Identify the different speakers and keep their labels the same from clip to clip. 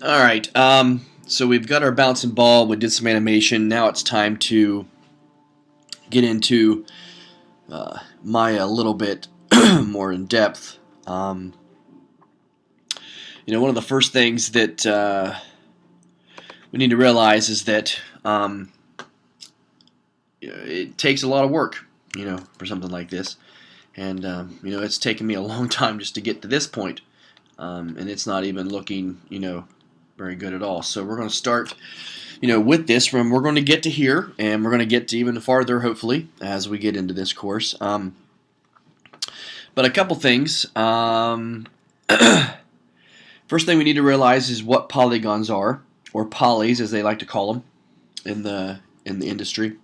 Speaker 1: Alright, so we've got our bouncing ball, we did some animation, now it's time to get into Maya a little bit more in depth. One of the first things that we need to realize is that it takes a lot of work, for something like this. And, it's taken me a long time just to get to this point. And it's not even looking, very good at all. So we're going to start, with this. We're going to get to here, and we're going to get to even farther, hopefully, as we get into this course. But a couple things. First thing we need to realize is what polygons are, or polys, as they like to call them in the industry.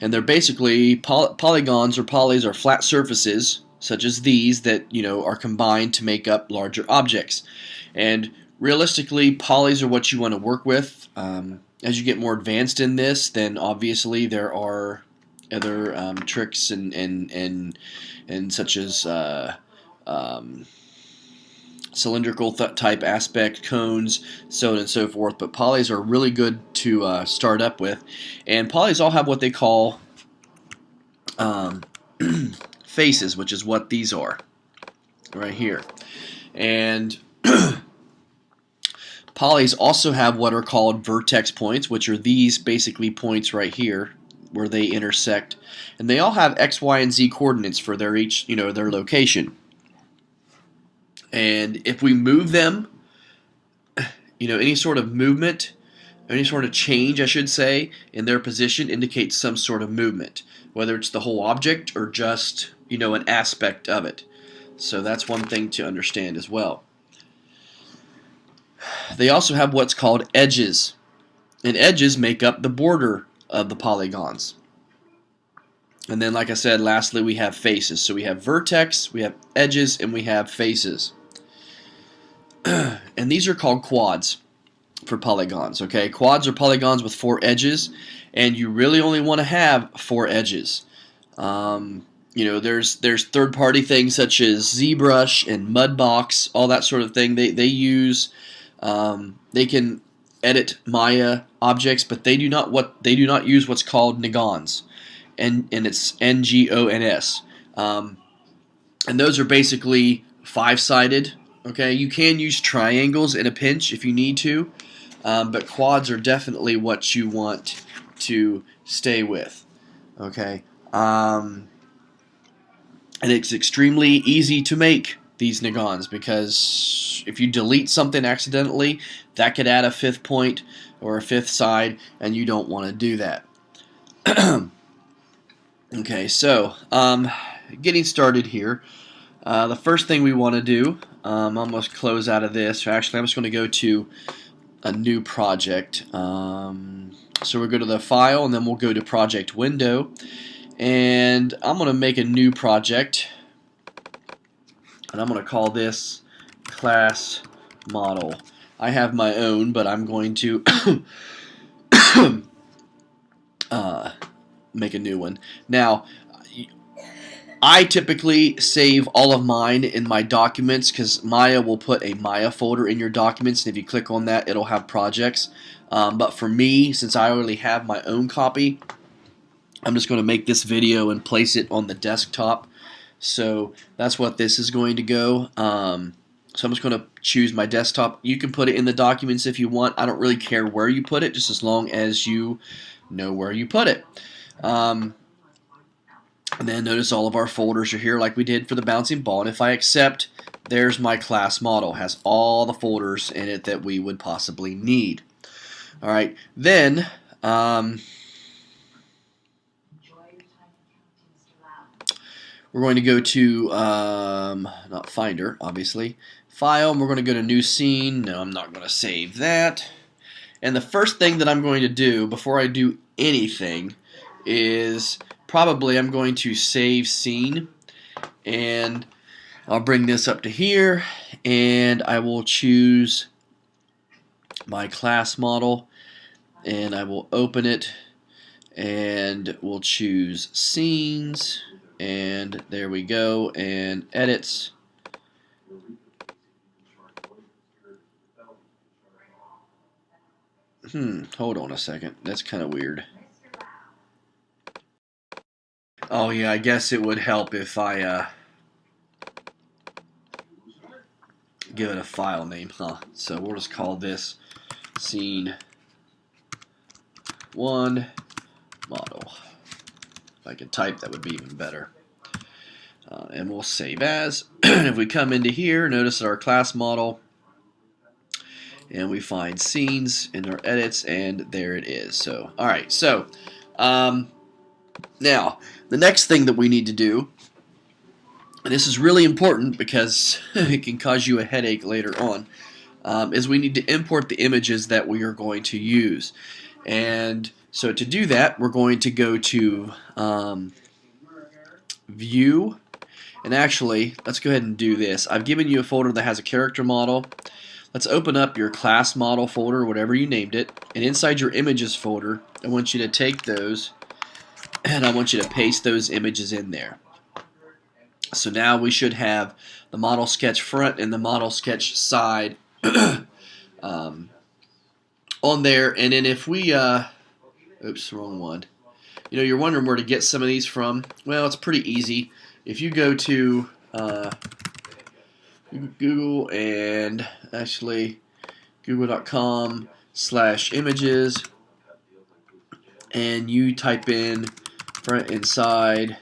Speaker 1: And they're basically polygons or polys are flat surfaces, such as these, that are combined to make up larger objects. And realistically, polys are what you want to work with. As you get more advanced in this, then obviously there are other tricks and such as cylindrical type aspect, cones, so on and so forth. But polys are really good to start up with. And polys all have what they call faces, which is what these are right here. And polys also have what are called vertex points, which are these basically points right here where they intersect. And they all have X, Y, and Z coordinates for their their location. And if we move them, any sort of movement, any sort of change, I should say, in their position indicates some sort of movement, whether it's the whole object or just, an aspect of it. So that's one thing to understand as well. They also have what's called edges, and edges make up the border of the polygons. And then, like I said, lastly, we have faces. So we have vertex, we have edges, and we have faces. And these are called quads for polygons. Okay, quads are polygons with 4 edges, and you really only want to have 4 edges. There's third-party things such as ZBrush and Mudbox, all that sort of thing. They use they can edit Maya objects, but they do not use what's called nagons, and it's Ngons. And those are basically 5-sided. Okay, you can use triangles in a pinch if you need to, but quads are definitely what you want to stay with. Okay, and it's extremely easy to make these nagons, because if you delete something accidentally, that could add a 5th point or a 5th side, and you don't want to do that. Okay, so getting started here. The first thing we want to do, I'm almost close out of this. Actually, I'm just going to go to a new project. So we'll go to the file, and then we'll go to project window. And I'm going to make a new project. And I'm going to call this class model. I have my own, but I'm going to make a new one. Now, I typically save all of mine in my documents, because Maya will put a Maya folder in your documents, and if you click on that, it'll have projects. But for me, since I already have my own copy, I'm just going to make this video and place it on the desktop. So that's what this is going to go. So I'm just going to choose my desktop. You can put it in the documents if you want. I don't really care where you put it, just as long as you know where you put it. And then notice all of our folders are here like we did for the bouncing ball. And if I accept, there's my class model. It has all the folders in it that we would possibly need. All right, then we're going to go to, not Finder, obviously, File, and we're going to go to New Scene. No, I'm not going to save that. And the first thing that I'm going to do before I do anything is probably I'm going to save scene, and I'll bring this up to here, and I will choose my class model, and I will open it, and we'll choose scenes, and there we go, and edits, Hold on a second. That's kind of weird. Oh yeah, I guess it would help if I give it a file name, huh? So we'll just call this scene 1 model. If I could type, that would be even better. And we'll save as. If we come into here, notice our class model, and we find scenes in our edits, and there it is. So, all right. So, now the next thing that we need to do, and this is really important because it can cause you a headache later on, is we need to import the images that we are going to use. And so to do that, we're going to go to View, and actually, let's go ahead and do this. I've given you a folder that has a character model. Let's open up your class model folder, whatever you named it, and inside your images folder, I want you to take those and I want you to paste those images in there. So now we should have the model sketch front and the model sketch side on there. And then if we, oops, wrong one. You know, you're wondering where to get some of these from. Well, it's pretty easy. If you go to Google and actually google.com/images and you type in front and side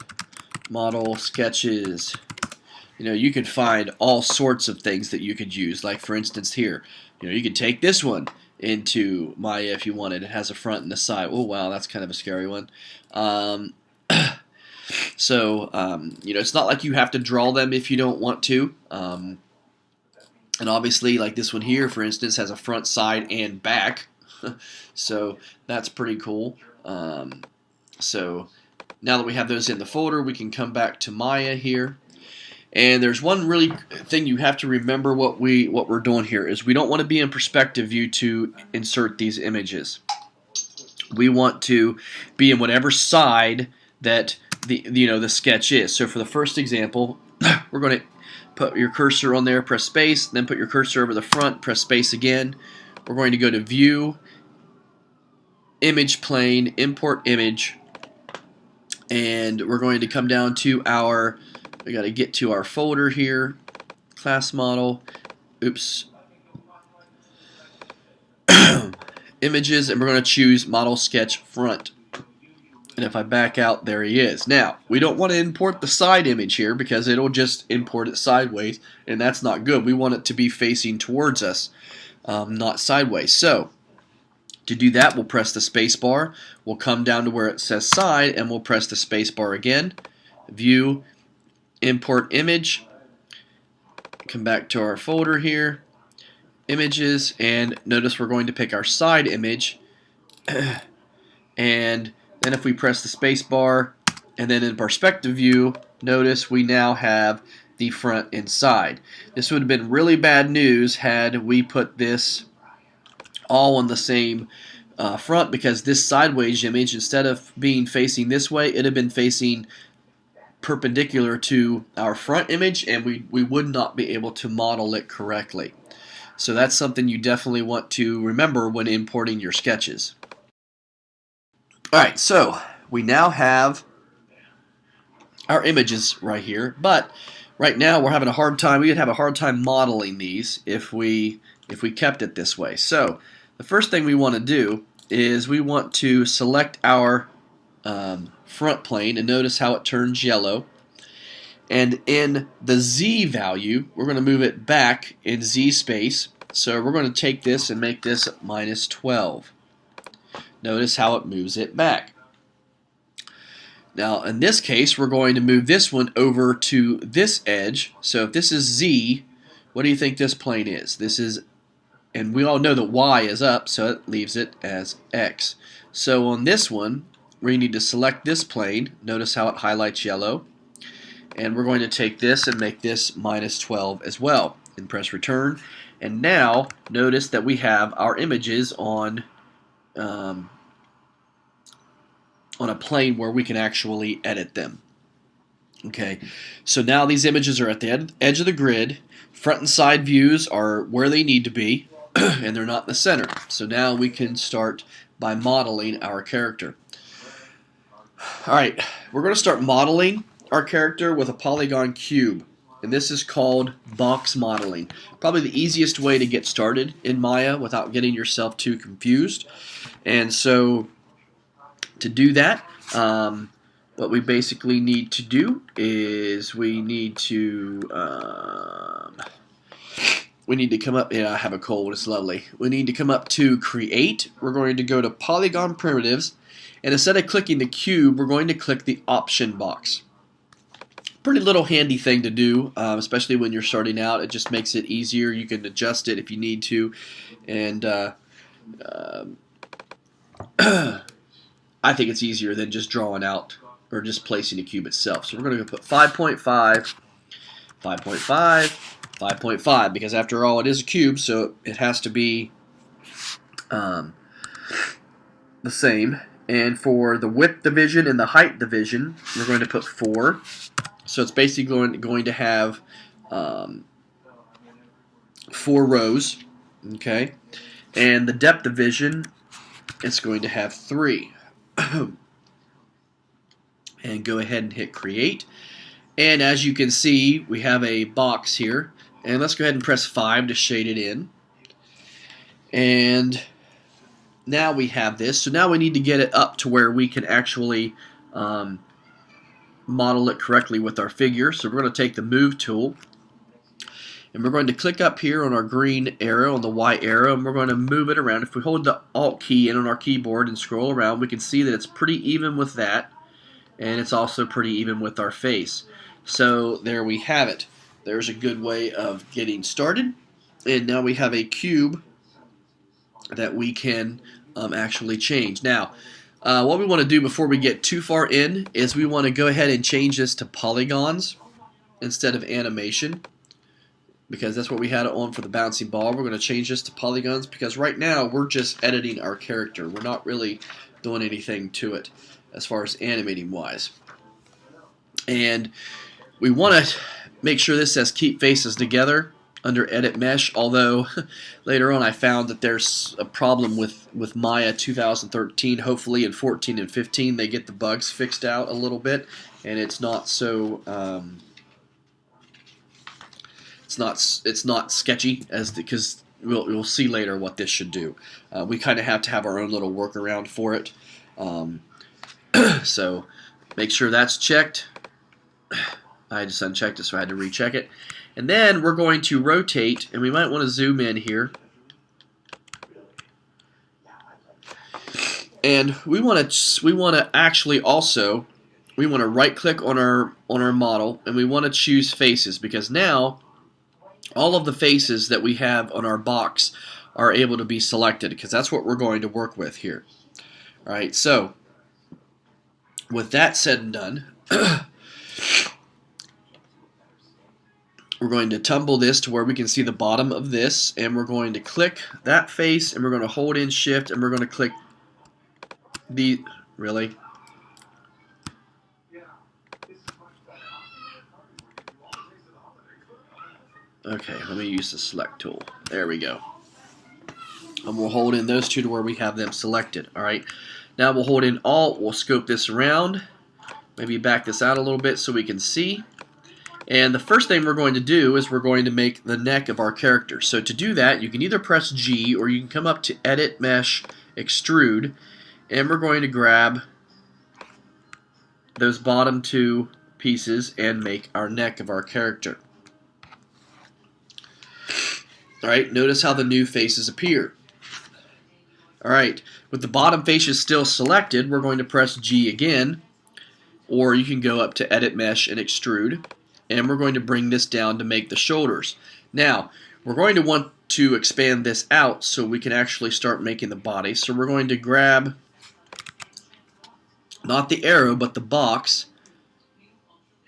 Speaker 1: model sketches, you know, you can find all sorts of things that you could use. Like for instance here, you know, you could take this one into Maya if you wanted. It has a front and a side. Oh wow, that's kind of a scary one. So you know, it's not like you have to draw them if you don't want to. And obviously, like this one here, for instance, has a front, side, and back. So that's pretty cool. So now that we have those in the folder, we can come back to Maya here. And there's one really thing you have to remember what we're doing here is we don't want to be in perspective view to insert these images. We want to be in whatever side that the sketch is. So for the first example, we're going to put your cursor on there, press space, then put your cursor over the front, press space again. We're going to go to View, Image Plane, Import Image, and we're going to come down to we got to get to our folder here, class model, oops, images, and we're going to choose model sketch front. And if I back out, there he is. Now, we don't want to import the side image here because it'll just import it sideways, and that's not good. We want it to be facing towards us, not sideways. So, to do that, we'll press the space bar. We'll come down to where it says side, and we'll press the space bar again. View, import image. Come back to our folder here, images, and notice we're going to pick our side image. And then if we press the space bar and then in perspective view, notice we now have the front and side. This would have been really bad news had we put this all on the same front, because this sideways image, instead of being facing this way, it had been facing perpendicular to our front image, and we would not be able to model it correctly. So that's something you definitely want to remember when importing your sketches. Alright, so we now have our images right here, but right now we're having a hard time. We would have a hard time modeling these if we kept it this way. So the first thing we want to do is we want to select our front plane, and notice how it turns yellow. And in the Z value, we're going to move it back in Z space. So we're going to take this and make this -12. Notice how it moves it back. Now in this case, we're going to move this one over to this edge. So if this is Z, what do you think this plane is? This is, and we all know that Y is up, so it leaves it as X. So on this one, we need to select this plane. Notice how it highlights yellow. And we're going to take this and make this -12 as well. And press return. And now notice that we have our images on a plane where we can actually edit them. Okay, so now these images are at the edge of the grid. Front and side views are where they need to be. and they're not in the center. So now we can start by modeling our character. Alright, we're going to start modeling our character with a polygon cube. And this is called box modeling. Probably the easiest way to get started in Maya without getting yourself too confused. And so to do that, what we basically need to do is we need to come up. Yeah, I have a cold. It's lovely. We need to come up to Create. We're going to go to Polygon Primitives, and instead of clicking the cube, we're going to click the Option box. Pretty little handy thing to do, especially when you're starting out. It just makes it easier. You can adjust it if you need to, and I think it's easier than just drawing out or just placing a cube itself. So we're going to put 5.5, 5.5, 5.5, because after all, it is a cube, so it has to be the same. And for the width division and the height division, we're going to put 4. So it's basically going to have 4 rows, okay? And the depth division, it's going to have 3. And go ahead and hit Create. And as you can see, we have a box here. And let's go ahead and press 5 to shade it in. And now we have this. So now we need to get it up to where we can actually model it correctly with our figure. So we're going to take the Move tool, and we're going to click up here on our green arrow, on the Y arrow, and we're going to move it around. If we hold the Alt key in on our keyboard and scroll around, we can see that it's pretty even with that, and it's also pretty even with our face. So there we have it. There's a good way of getting started. And now we have a cube that we can actually change. Now, what we want to do before we get too far in is we want to go ahead and change this to polygons instead of animation, because that's what we had it on for the bouncy ball. We're going to change this to polygons because right now we're just editing our character. We're not really doing anything to it as far as animating wise. And we want to make sure this says Keep Faces Together under Edit Mesh, although later on I found that there's a problem with Maya 2013. Hopefully in 14 and 15 they get the bugs fixed out a little bit, and it's not so it's not sketchy as because we'll see later what this should do. We kind of have to have our own little workaround for it. So make sure that's checked. I just unchecked it, so I had to recheck it. And then we're going to rotate, and we might want to zoom in here. And we want to actually also right-click on our model, and we want to choose faces, because now all of the faces that we have on our box are able to be selected, because that's what we're going to work with here. All right, so with that said and done, we're going to tumble this to where we can see the bottom of this, and we're going to click that face, and we're going to hold in Shift, and we're going to click the really. Okay, let me use the Select tool. There we go. And we'll hold in those two to where we have them selected. All right. Now we'll hold in Alt. We'll scope this around. Maybe back this out a little bit so we can see. And the first thing we're going to do is we're going to make the neck of our character. So to do that, you can either press G or you can come up to Edit, Mesh, Extrude, and we're going to grab those bottom 2 pieces and make our neck of our character. Alright, notice how the new faces appear. Alright, with the bottom faces still selected, we're going to press G again, or you can go up to Edit, Mesh, and Extrude. And we're going to bring this down to make the shoulders. Now, we're going to want to expand this out so we can actually start making the body. So we're going to grab, not the arrow, but the box.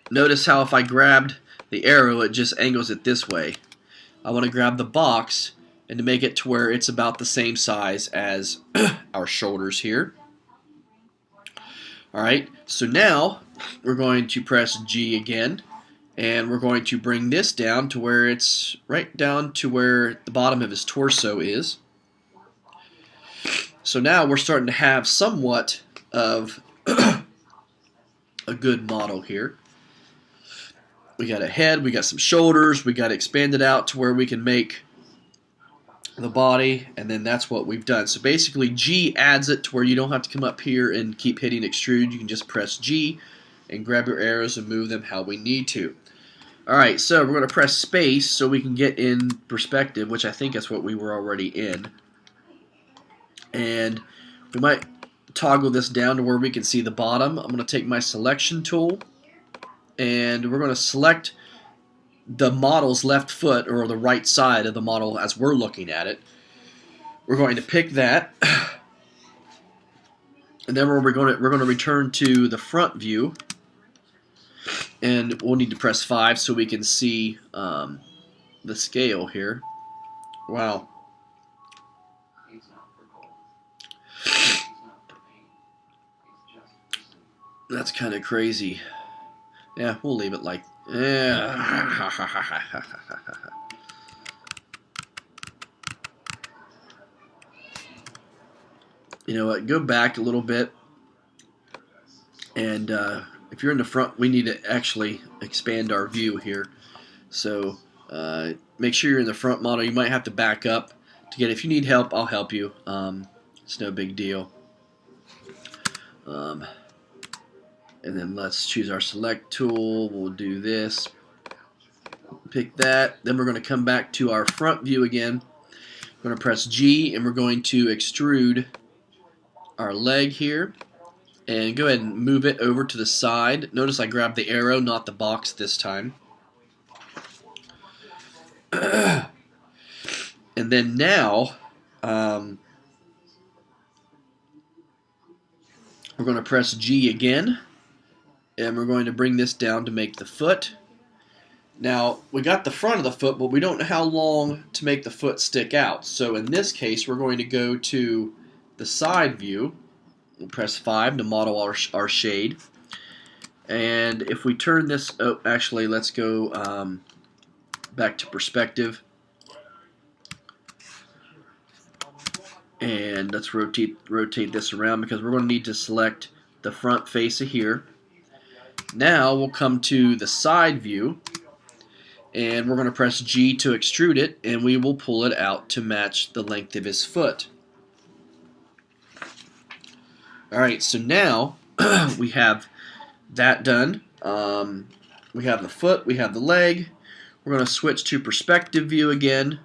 Speaker 1: Notice how if I grabbed the arrow, it just angles it this way. I want to grab the box and to make it to where it's about the same size as our shoulders here. Alright, so now we're going to press G again. And we're going to bring this down to where it's right down to where the bottom of his torso is. So now we're starting to have somewhat of a good model here. We got a head, we got some shoulders, we got it expanded out to where we can make the body, and then that's what we've done. So basically G adds it to where you don't have to come up here and keep hitting extrude. You can just press G and grab your arrows and move them how we need to. Alright, so we're going to press space so we can get in perspective, which I think is what we were already in. And we might toggle this down to where we can see the bottom. I'm going to take my selection tool, and we're going to select the model's left foot, or the right side of the model as we're looking at it. We're going to pick that, and then we're going to return to the front view, and we'll need to press 5 so we can see the scale here. Wow. That's kind of crazy. Yeah, we'll leave it like... Yeah. You know what? Go back a little bit. And if you're in the front, we need to actually expand our view here. So make sure you're in the front model. You might have to back up to get it. If you need help, I'll help you. It's no big deal. And then let's choose our select tool. We'll do this. Pick that. Then we're going to come back to our front view again. We're going to press G, and we're going to extrude our leg here. And go ahead and move it over to the side. Notice I grabbed the arrow, not the box this time. And then now, we're going to press G again. And we're going to bring this down to make the foot. Now, we got the front of the foot, but we don't know how long to make the foot stick out. So in this case, we're going to go to the side view. We'll press 5 to model our shade. And if we turn this, oh, actually, let's go back to perspective. And let's rotate this around because we're going to need to select the front face of here. Now we'll come to the side view, and we're going to press G to extrude it, and we will pull it out to match the length of his foot. Alright, so now we have that done. We have the foot, we have the leg. We're going to switch to perspective view again,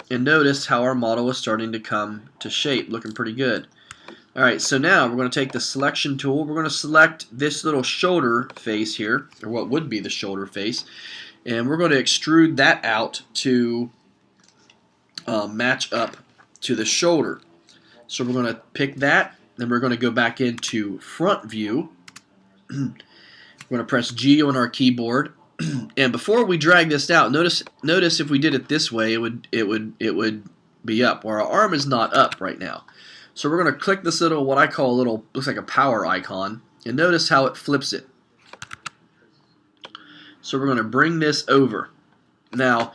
Speaker 1: and notice how our model is starting to come to shape, looking pretty good. Alright, so now we're going to take the selection tool. We're going to select this little shoulder face here, or what would be the shoulder face, and we're going to extrude that out to match up to the shoulder. So we're going to pick that, then we're going to go back into front view. We're going to press G on our keyboard, and before we drag this out, notice if we did it this way, it would be up, where our arm is not up right now. So we're going to click this little, what I call a little, looks like a power icon, and notice how it flips it. So we're going to bring this over. Now,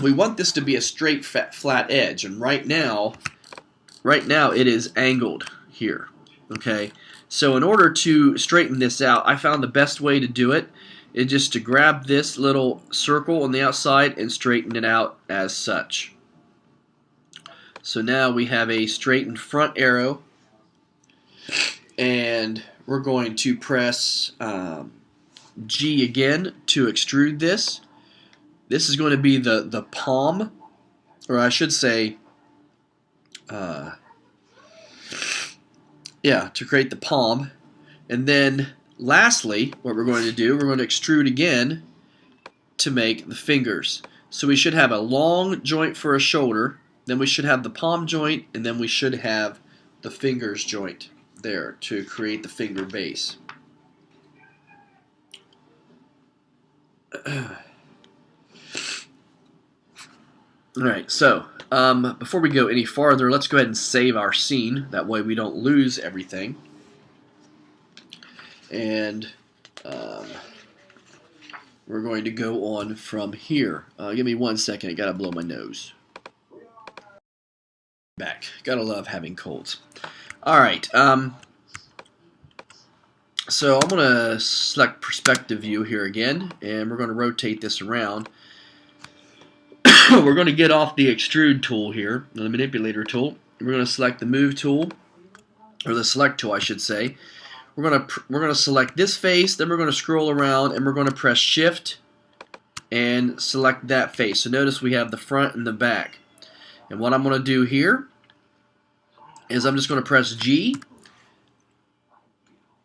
Speaker 1: we want this to be a straight, flat edge, and right now it is angled here. Okay, so in order to straighten this out, I found the best way to do it is just to grab this little circle on the outside and straighten it out as such. So now we have a straightened front arrow, and we're going to press G again to extrude this. This is going to be the palm, or I should say, yeah, to create the palm. And then lastly, what we're going to do, we're going to extrude again to make the fingers. So we should have a long joint for a shoulder, then we should have the palm joint, and then we should have the fingers joint there to create the finger base. Alright, so before we go any farther, let's go ahead and save our scene. That way we don't lose everything. And we're going to go on from here. Give me 1 second. I gotta blow my nose. Back. Gotta love having colds. All right. So I'm gonna select perspective view here again, and we're gonna rotate this around. We're gonna get off the extrude tool here, the manipulator tool. We're gonna select the move tool, or the select tool, I should say. We're gonna select this face, then we're gonna scroll around, and we're gonna press Shift and select that face. So notice we have the front and the back. And what I'm gonna do here is I'm just gonna press G.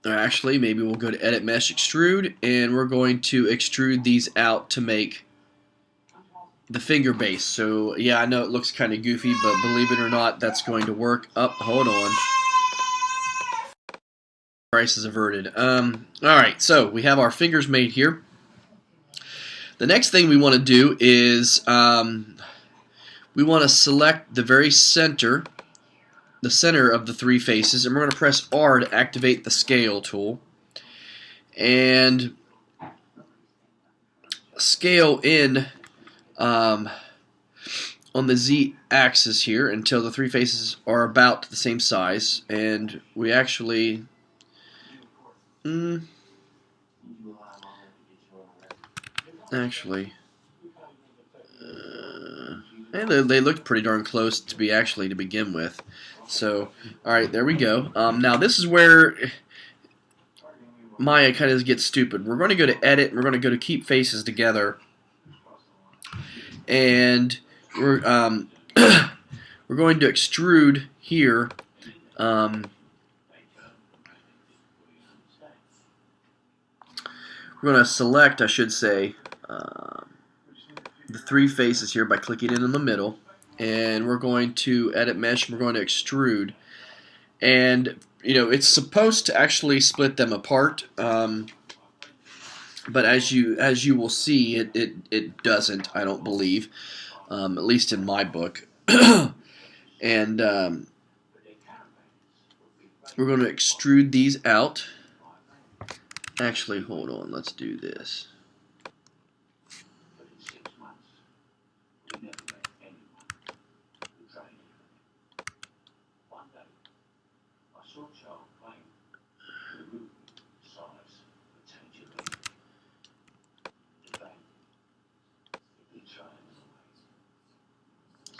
Speaker 1: Or actually, maybe we'll go to Edit Mesh Extrude, and we're going to extrude these out to make the finger base. So yeah, I know it looks kind of goofy, but believe it or not, that's going to work. Hold on. Crisis averted. Alright, so we have our fingers made here. The next thing we want to do is we want to select the very center, the center of the three faces, and we're going to press R to activate the scale tool. And scale in on the Z axis here until the three faces are about the same size, and we actually and they looked pretty darn close to begin with. So alright, there we go. Now this is where Maya kind of gets stupid. We're going to go to Edit, we're going to go to Keep Faces Together, and we're we're going to extrude here. We're going to select, I should say, the three faces here by clicking in the middle, and we're going to Edit Mesh, we're going to extrude, and you know, it's supposed to actually split them apart, but as you will see, it doesn't, I don't believe, at least in my book. And we're going to extrude these out. Actually, hold on, let's do this.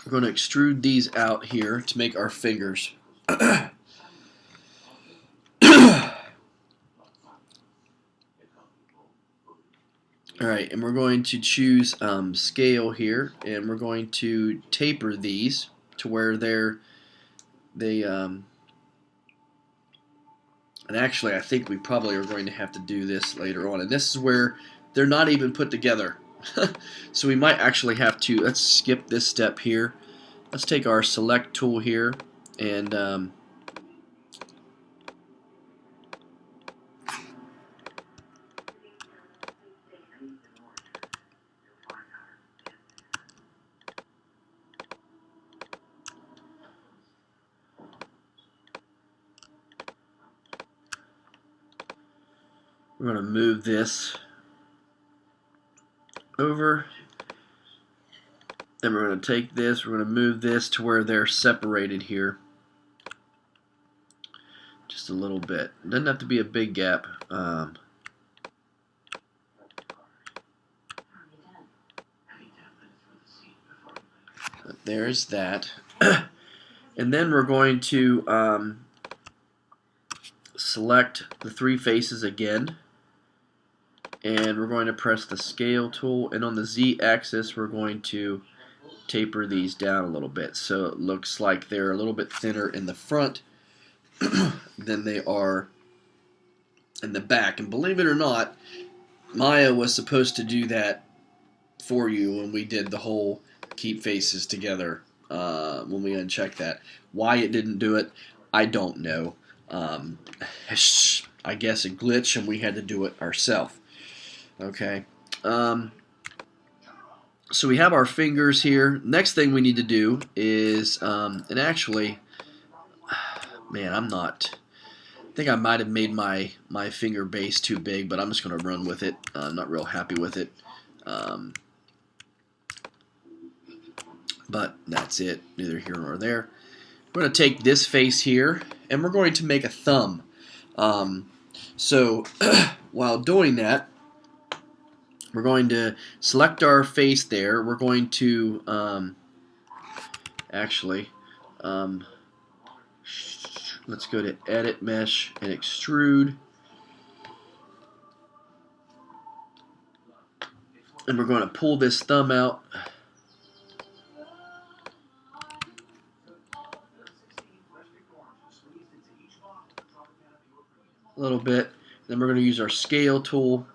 Speaker 1: We're going to extrude these out here to make our fingers. Alright, and we're going to choose scale here, and we're going to taper these to where and actually I think we probably are going to have to do this later on, and this is where they're not even put together. So we might actually have to, let's skip this step here. Let's take our select tool here, and we're going to move this over. Then we're going to take this, we're going to move this to where they're separated here. Just a little bit. It doesn't have to be a big gap. There's that. And then we're going to select the three faces again, and we're going to press the scale tool, and on the Z axis we're going to taper these down a little bit so it looks like they're a little bit thinner in the front than they are in the back. And believe it or not, Maya was supposed to do that for you when we did the whole keep faces together, when we unchecked that. Why it didn't do it, I don't know. I guess a glitch and we had to do it ourselves. Okay. So we have our fingers here. Next thing we need to do is, and actually, man, think I might have made my finger base too big, but I'm just going to run with it. I'm not real happy with it. But that's it, neither here nor there. We're going to take this face here, and we're going to make a thumb. So while doing that, we're going to select our face there. We're going to actually let's go to Edit Mesh and Extrude. And we're going to pull this thumb out. A little bit. Then we're going to use our scale tool,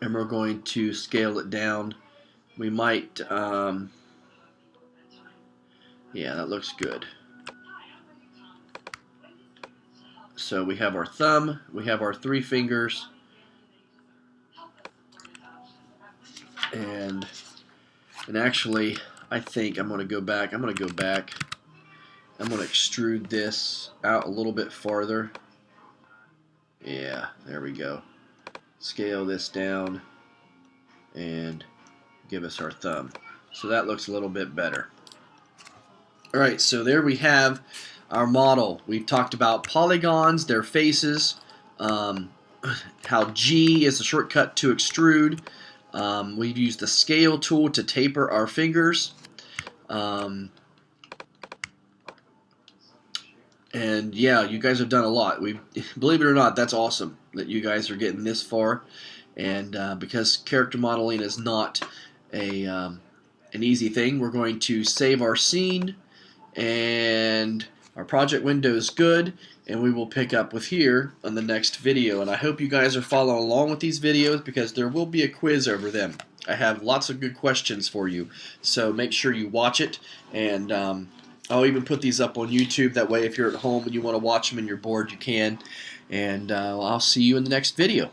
Speaker 1: and we're going to scale it down. We might, yeah, that looks good. So we have our thumb, we have our 3 fingers, and actually, I think I'm going to go back. I'm going to extrude this out a little bit farther. Yeah, there we go. Scale this down and give us our thumb. So that looks a little bit better. Alright, so there we have our model. We've talked about polygons, their faces, how G is the shortcut to extrude. We've used the scale tool to taper our fingers. And yeah, you guys have done a lot. Believe it or not, that's awesome that you guys are getting this far. And because character modeling is not an easy thing, we're going to save our scene, and our project window is good, and we will pick up with here on the next video. And I hope you guys are following along with these videos, because there will be a quiz over them. I have lots of good questions for you, so make sure you watch it. And I'll even put these up on YouTube. That way, if you're at home and you want to watch them and you're bored, you can. And I'll see you in the next video.